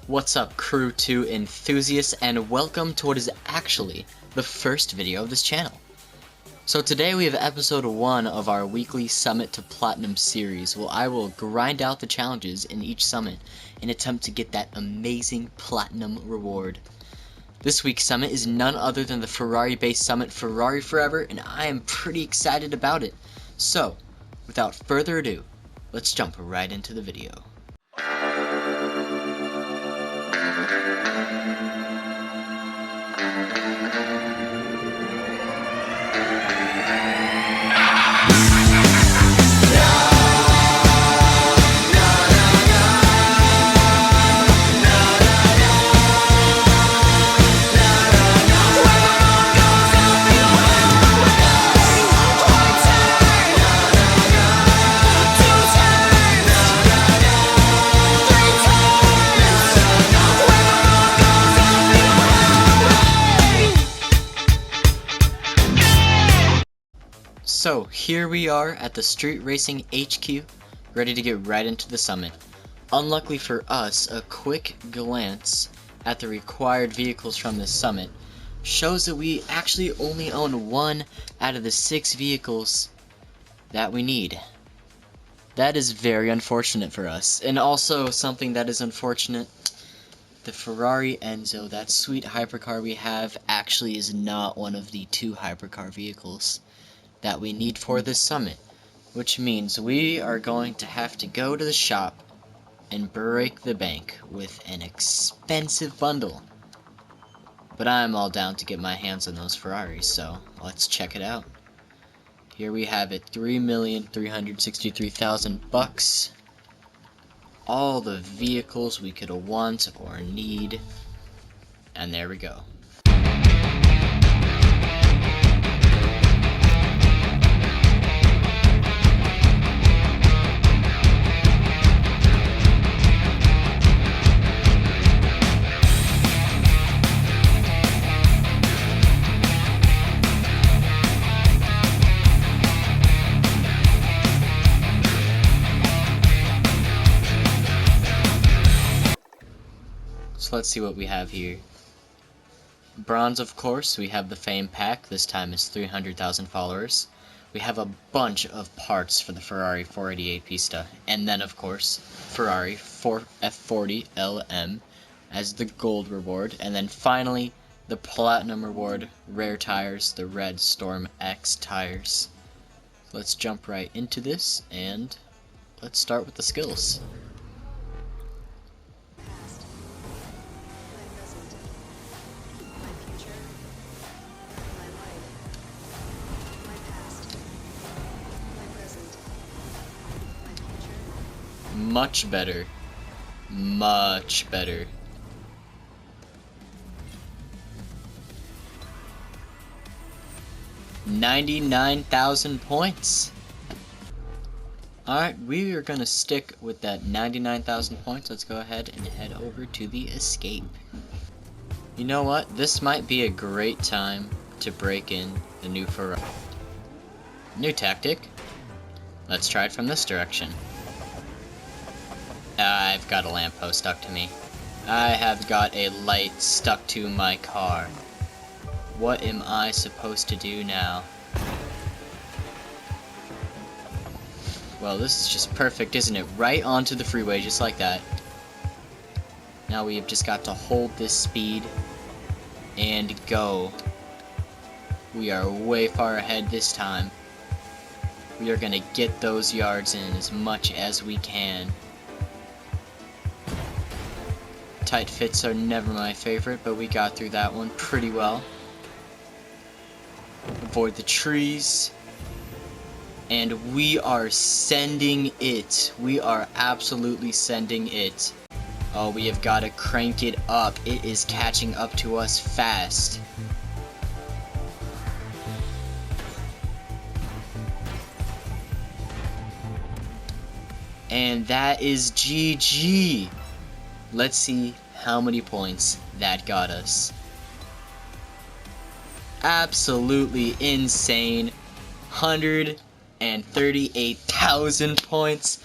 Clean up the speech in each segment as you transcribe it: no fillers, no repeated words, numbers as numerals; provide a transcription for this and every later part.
What's up, Crew 2 enthusiasts, and welcome to what is actually the first video of this channel. So today we have episode 1 of our weekly Summit to Platinum series, where I will grind out the challenges in each summit and attempt to get that amazing Platinum reward. This week's summit is none other than the Ferrari-based summit Ferrari Forever, and I am pretty excited about it. So, without further ado, let's jump right into the video. So here we are at the Street Racing HQ, ready to get right into the summit. Unluckily for us, a quick glance at the required vehicles from this summit shows that we actually only own 1 out of the 6 vehicles that we need. That is very unfortunate for us, and also something that is unfortunate, the Ferrari Enzo, that sweet hypercar we have, actually is not one of the 2 hypercar vehicles that we need for this summit, which means we are going to have to go to the shop and break the bank with an expensive bundle. But I'm all down to get my hands on those Ferraris, so let's check it out. Here we have it, $3,363,000 bucks. All the vehicles we could want or need, and there we go. So let's see what we have here. Bronze, of course, we have the Fame Pack. This time is 300,000 followers. We have a bunch of parts for the Ferrari 488 Pista. And then, of course, Ferrari F40 LM as the gold reward. And then finally, the platinum reward, rare tires, the red Storm X tires. Let's jump right into this, and let's start with the skills. Much better. Much better. $99,000 points. Alright, we are gonna stick with that 99,000 points. Let's go ahead and head over to the escape. You know what? This might be a great time to break in the new Ferrari. New tactic. Let's try it from this direction. I've got a lamppost stuck to me. I have got a light stuck to my car. What am I supposed to do now? Well, this is just perfect, isn't it? Right onto the freeway, just like that. Now we have just got to hold this speed and go. We are way far ahead this time. We are gonna get those yards in as much as we can. Tight fits are never my favorite, but we got through that one pretty well. Avoid the trees. And we are sending it. We are absolutely sending it. Oh, we have got to crank it up. It is catching up to us fast. And that is GG. Let's see how many points that got us. Absolutely insane. 138,000 points.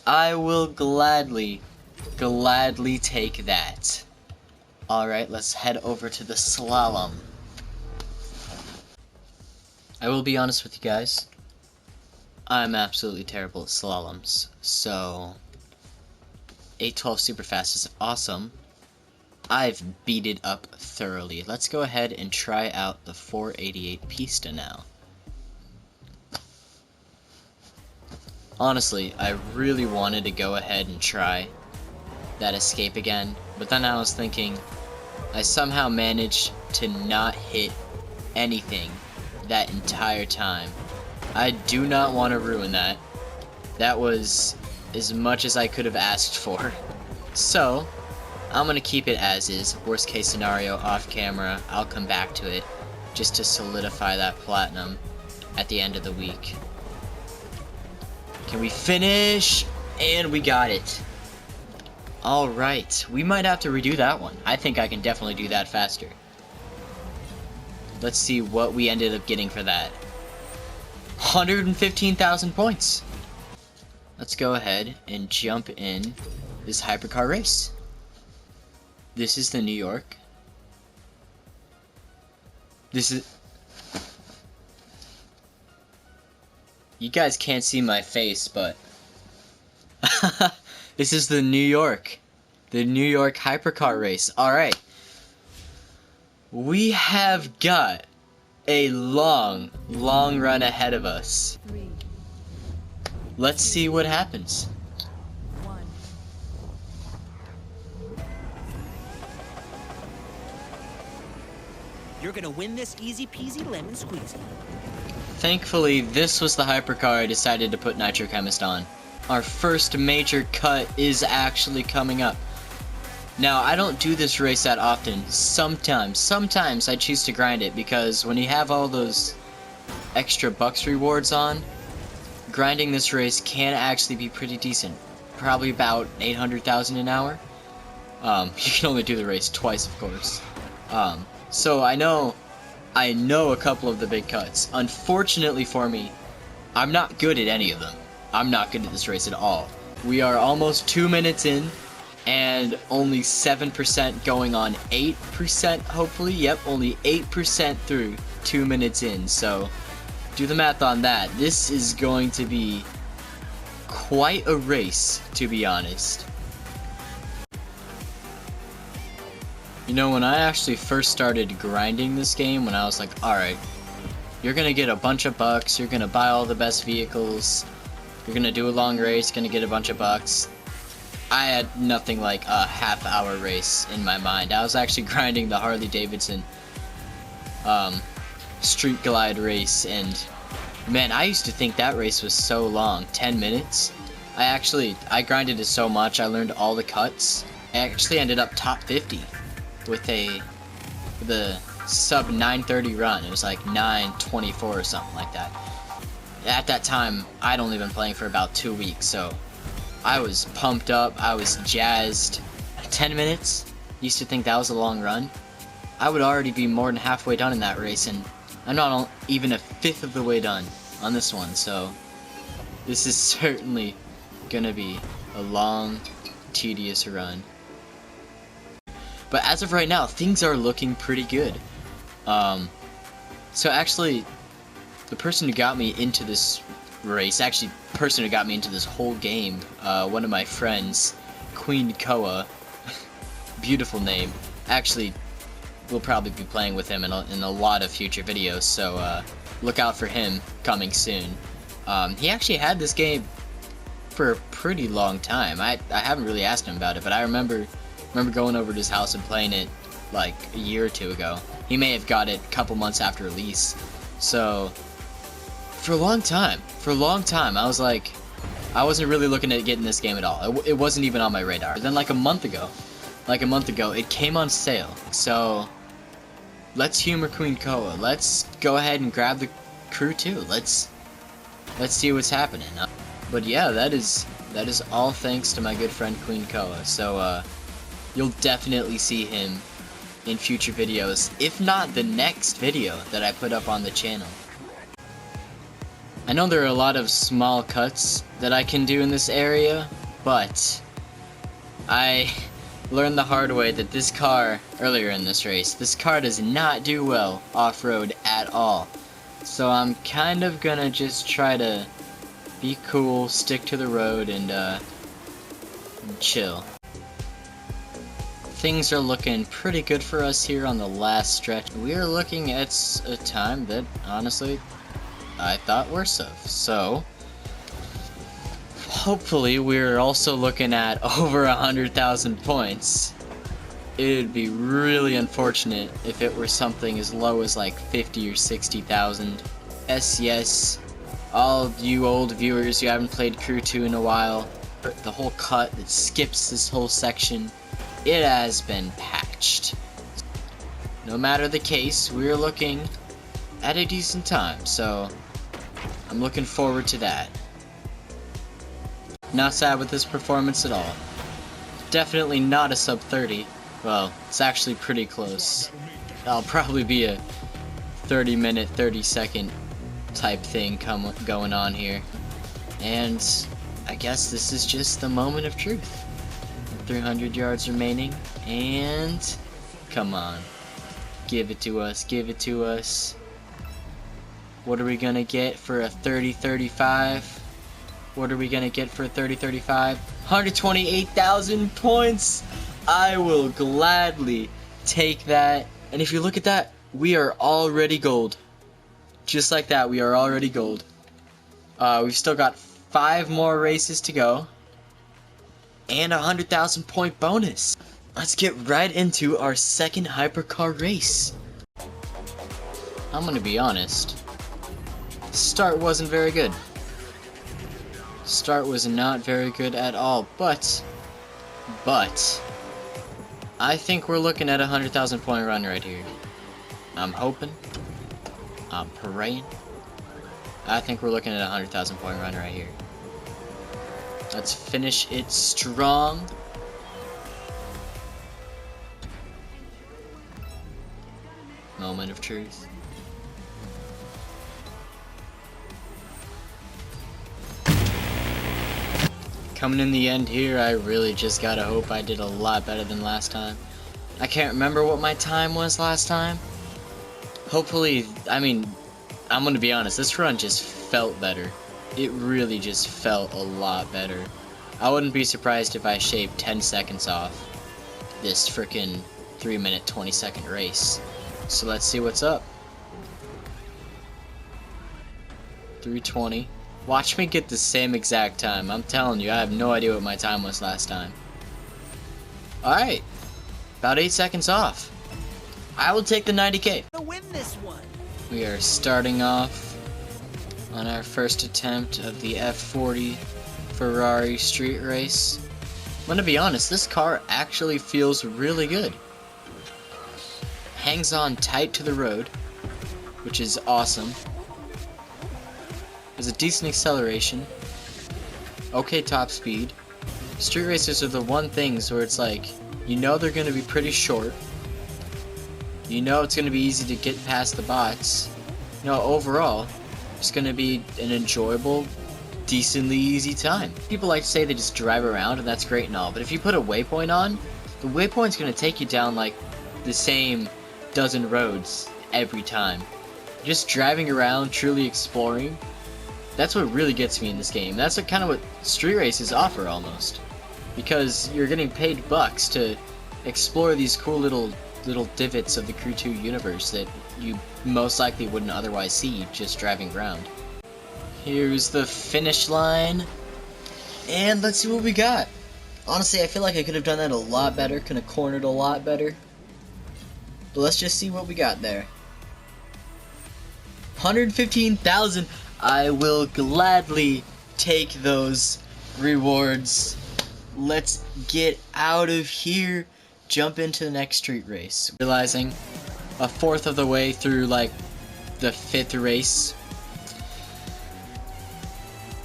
I will gladly gladly take that. Alright, let's head over to the slalom. I will be honest with you guys. I'm absolutely terrible at slaloms. So 812 Superfast is awesome. I've beat it up thoroughly. Let's go ahead and try out the 488 Pista now. Honestly, I really wanted to go ahead and try that escape again, but then I was thinking, I somehow managed to not hit anything that entire time. I do not want to ruin that. That was as much as I could have asked for. So, I'm gonna keep it as is. Worst case scenario, off camera, I'll come back to it just to solidify that platinum at the end of the week. Can we finish? And we got it. Alright, we might have to redo that one. I think I can definitely do that faster. Let's see what we ended up getting for that. 115,000 points. Let's go ahead and jump in this hypercar race. This is the New York. This is... You guys can't see my face, but... This is the New York. The New York hypercar race. Alright. We have got a long, long run ahead of us. Let's see what happens. You're gonna win this easy peasy lemon squeezy. Thankfully, this was the hypercar I decided to put Nitro Chemist on. Our first major cut is actually coming up. Now, I don't do this race that often. Sometimes I choose to grind it because when you have all those extra bucks rewards on, grinding this race can actually be pretty decent. Probably about 800,000 an hour. You can only do the race twice, of course. So I know a couple of the big cuts. Unfortunately for me, I'm not good at any of them. I'm not good at this race at all. We are almost 2 minutes in, and only 7% going on 8%, hopefully. Yep, only 8% through 2 minutes in, so do the math on that. This is going to be quite a race, to be honest. You know, when I actually first started grinding this game, when I was like, alright, you're gonna get a bunch of bucks, you're gonna buy all the best vehicles, you're gonna do a long race, gonna get a bunch of bucks. I had nothing like a half-hour race in my mind. I was actually grinding the Harley Davidson Street Glide race, and man, I used to think that race was so long, 10 minutes. I grinded it so much, I learned all the cuts. I actually ended up top 50 with the sub 930 run. It was like 924 or something like that. At that time, I'd only been playing for about 2 weeks, so I was pumped up, I was jazzed. 10 minutes? Used to think that was a long run. I would already be more than halfway done in that race, and I'm not even a fifth of the way done on this one, so this is certainly gonna be a long, tedious run. But as of right now, things are looking pretty good. So actually, the person who got me into this race, actually the person who got me into this whole game, one of my friends, Queen Koa, beautiful name, actually we'll probably be playing with him in a lot of future videos, so look out for him coming soon. He actually had this game for a pretty long time. I haven't really asked him about it, but I remember going over to his house and playing it like a year or two ago. He may have got it a couple months after release. So for a long time, I was like, I wasn't really looking at getting this game at all. It wasn't even on my radar. Then like a month ago, it came on sale. So let's humor Queen Koa. Let's go ahead and grab the crew too. Let's see what's happening. But yeah, that is all thanks to my good friend Queen Koa. So you'll definitely see him in future videos, if not the next video that I put up on the channel. I know there are a lot of small cuts that I can do in this area, but I learned the hard way that this car, earlier in this race, this car does not do well off-road at all. So I'm kind of gonna just try to be cool, stick to the road, and chill. Things are looking pretty good for us here on the last stretch. We are looking at a time that, honestly, I thought worse of. So, hopefully we're also looking at over 100,000 points. It would be really unfortunate if it were something as low as like 50 or 60,000. Yes, all of you old viewers who haven't played Crew 2 in a while, the whole cut that skips this whole section, it has been patched. No matter the case, we're looking at a decent time, so I'm looking forward to that. Not sad with this performance at all. Definitely not a sub 30. Well, it's actually pretty close. That'll probably be a 30-minute, 30-second type thing going on here. And I guess this is just the moment of truth. 300 yards remaining, and come on, give it to us, give it to us. What are we gonna get for a 30-35? What are we gonna get for a 30-35? 128,000 points. I will gladly take that. And if you look at that, we are already gold. Just like that, we are already gold. We've still got 5 more races to go. And a 100,000 point bonus. Let's get right into our second hypercar race. I'm gonna be honest. Start wasn't very good. Start was not very good at all, but I think we're looking at a 100,000 point run right here. I'm hoping. I'm praying. I think we're looking at a 100,000 point run right here. Let's finish it strong. Moment of truth. Coming in the end here, I really just gotta hope I did a lot better than last time. I can't remember what my time was last time. Hopefully, I mean, I'm gonna be honest, this run just felt better. It really just felt a lot better. I wouldn't be surprised if I shaved 10 seconds off this frickin' 3-minute 20-second race. So let's see what's up. 3:20. Watch me get the same exact time. I'm telling you, I have no idea what my time was last time. Alright. About 8 seconds off. I will take the 90K. Win this one. We are starting off on our first attempt of the F40 Ferrari street race. I'm gonna be honest, this car actually feels really good. Hangs on tight to the road, which is awesome. Has a decent acceleration. Okay top speed. Street races are the one things where it's like, you know they're gonna be pretty short. You know it's gonna be easy to get past the bots. You know, overall, it's gonna be an enjoyable, decently easy time. People like to say they just drive around, and that's great and all, but if you put a waypoint on, the waypoint's gonna take you down like the same dozen roads every time. Just driving around, truly exploring, that's what really gets me in this game. That's kind of what street races offer almost, because you're getting paid bucks to explore these cool little divots of the Crew 2 universe that you most likely wouldn't otherwise see just driving around. Here's the finish line, and let's see what we got. Honestly, I feel like I could have done that a lot better, could have cornered a lot better, but let's just see what we got there. 115,000. I will gladly take those rewards. Let's get out of here. Jump into the next street race. Realizing a fourth of the way through like the 5th race,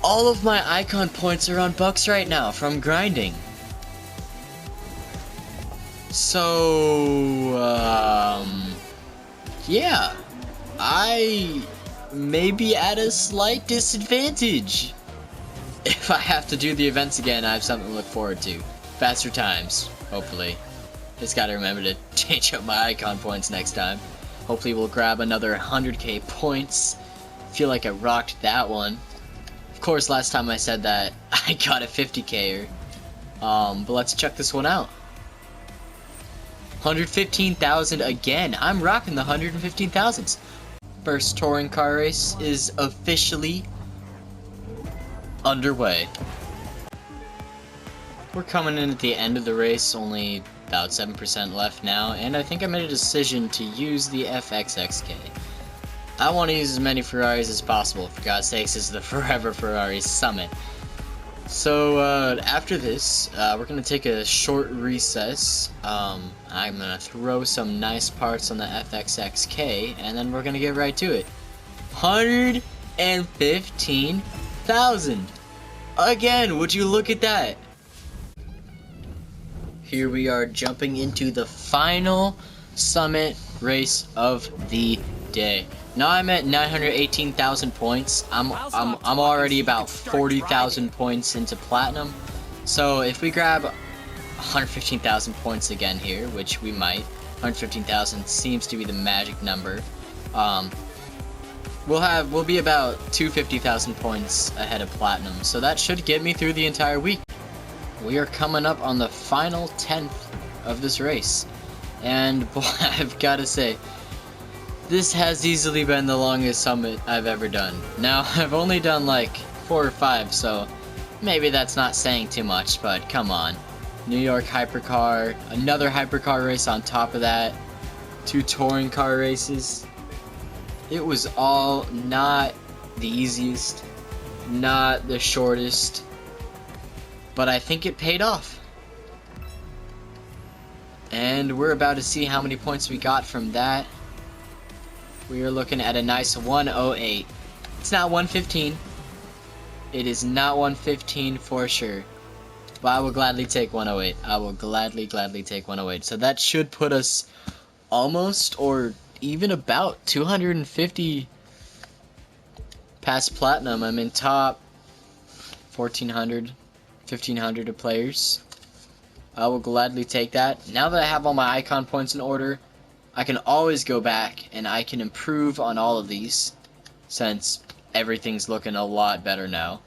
all of my icon points are on bucks right now from grinding. So yeah, I may be at a slight disadvantage. If I have to do the events again, I have something to look forward to. faster times, hopefully. Just gotta remember to change up my icon points next time. Hopefully we'll grab another 100k points. Feel like I rocked that one. Of course, last time I said that I got a 50k-er. But let's check this one out. 115,000 again. I'm rocking the 115,000s. First touring car race is officially underway. We're coming in at the end of the race, only about 7% left now, and I think I made a decision to use the FXXK. I want to use as many Ferraris as possible. For God's sakes, this is the Forever Ferrari Summit. So after this, we're going to take a short recess. I'm going to throw some nice parts on the FXXK, and then we're going to get right to it. 115,000! Again, would you look at that? Here we are jumping into the final summit race of the day. Now I'm at 918,000 points. I'm already about 40,000 points into platinum. So if we grab 115,000 points again here, which we might, 115,000 seems to be the magic number. We'll be about 250,000 points ahead of platinum. So that should get me through the entire week. We are coming up on the final 10th of this race, and boy, I've got to say, this has easily been the longest summit I've ever done. Now, I've only done like 4 or 5, so maybe that's not saying too much, but come on. New York hypercar, another hypercar race on top of that, 2 touring car races. It was all not the easiest, not the shortest, but I think it paid off. And we're about to see how many points we got from that. We are looking at a nice 108. It's not 115. It is not 115 for sure. But I will gladly take 108. I will gladly take 108. So that should put us almost or even about 250 past platinum. I'm in top 1,400. 1,500 of players. I will gladly take that. Now that I have all my icon points in order, I can always go back and I can improve on all of these, since everything's looking a lot better now.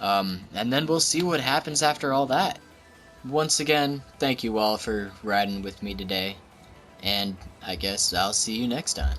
And then we'll see what happens after all that. Once again, thank you all for riding with me today, and I guess I'll see you next time.